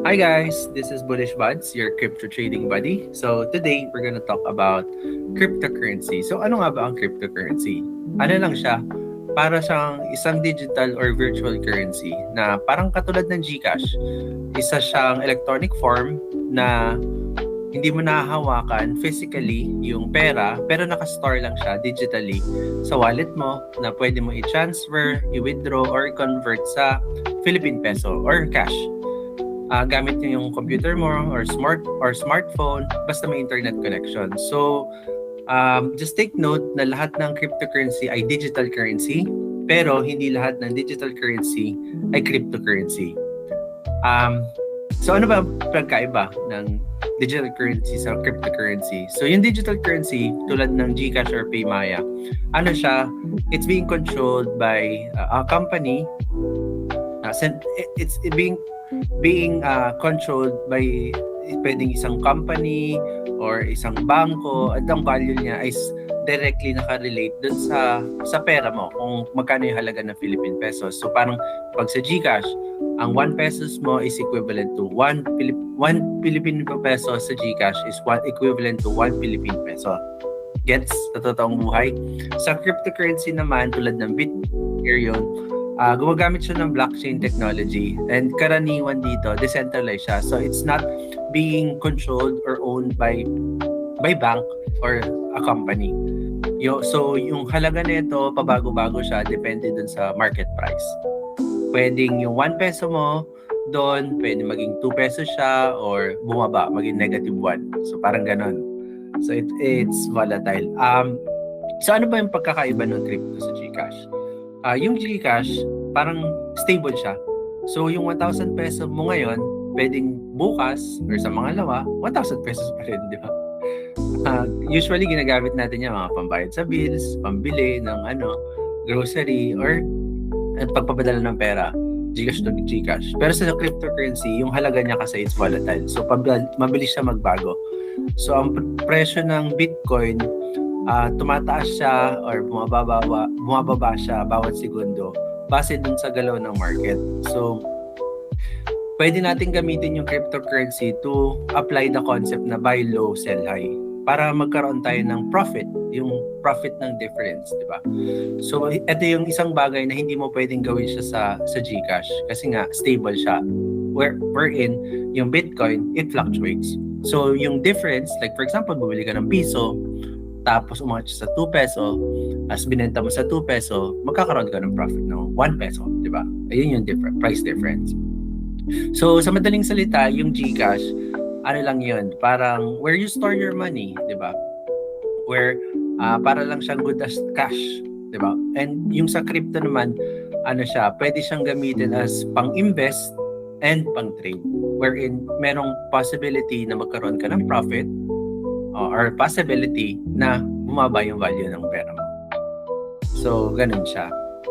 Hi guys, this is Bullish Buds, your crypto trading buddy. So today we're gonna talk about cryptocurrency. So ano nga ba ang cryptocurrency? Ano lang siya? Para siyang isang digital or virtual currency na parang katulad ng GCash. Isa siyang electronic form na hindi mo nahahawakan physically yung pera, pero nakastore lang siya digitally sa wallet mo na pwede mo i-transfer, i-withdraw, or i-convert sa Philippine peso or cash. Gamit niyo yung computer mo or smartphone, basta may internet connection. So, just take note na lahat ng cryptocurrency ay digital currency, pero hindi lahat ng digital currency ay cryptocurrency. So ano ba ang pagkaiba ng digital currency sa cryptocurrency? So yung digital currency tulad ng GCash or PayMaya, ano siya? It's being controlled by a company. It's being controlled by pwedeng isang company or isang bangko, at ang value niya is directly nakarelate dun sa pera mo kung magkano yung halaga ng Philippine pesos. So parang pag sa GCash, ang 1 pesos mo is equivalent to 1 Philippine peso sa GCash is equivalent to 1 Philippine peso. Gets? Sa totoong buhay. Sa cryptocurrency naman, tulad ng Bitcoin, Ethereum, gumagamit siya ng blockchain technology, and karaniwan dito decentralized siya, so it's not being controlled or owned by bank or a company. So yung halaga nito pabago-bago siya, depende dun sa market price. Pwedeng yung 1 peso mo doon, pwede maging 2 pesos siya or bumaba, maging negative 1. So parang ganon. So it's volatile. So ano ba yung pagkakaiba ng crypto sa GCash? Yung GCash, parang stable siya. So, yung 1,000 peso mo ngayon, pwedeng bukas or sa mga lawa, 1,000 pesos pa rin, di ba? Usually, ginagamit natin yung mga pambayad sa bills, pambili ng grocery, or pagpapadala ng pera, GCash to GCash. Pero sa cryptocurrency, yung halaga niya kasi it's volatile. So, mabilis siya magbago. So, ang presyo ng Bitcoin, tumataas siya or bumababa siya bawat segundo base dun sa galaw ng market. So, pwede natin gamitin yung cryptocurrency to apply the concept na buy low, sell high para magkaroon tayo ng profit, yung profit ng difference, di ba? So, ito yung isang bagay na hindi mo pwedeng gawin siya sa GCash kasi nga stable siya. Wherein yung Bitcoin, it fluctuates. So, yung difference, like for example, bumili ka ng piso, tapos umangat sa 2 peso, as binenta mo sa 2 peso, magkakaroon ka ng profit ng 1 peso, di ba? Ayun yung price difference. So, sa madaling salita, yung GCash, ano lang yun, parang where you store your money, di ba? Where, para lang siyang good as cash, di ba? And yung sa crypto naman, ano siya, pwede siyang gamitin as pang-invest and pang-trade, wherein merong possibility na magkaroon ka ng profit, or possibility na bumaba yung value ng pera mo. So, ganun siya.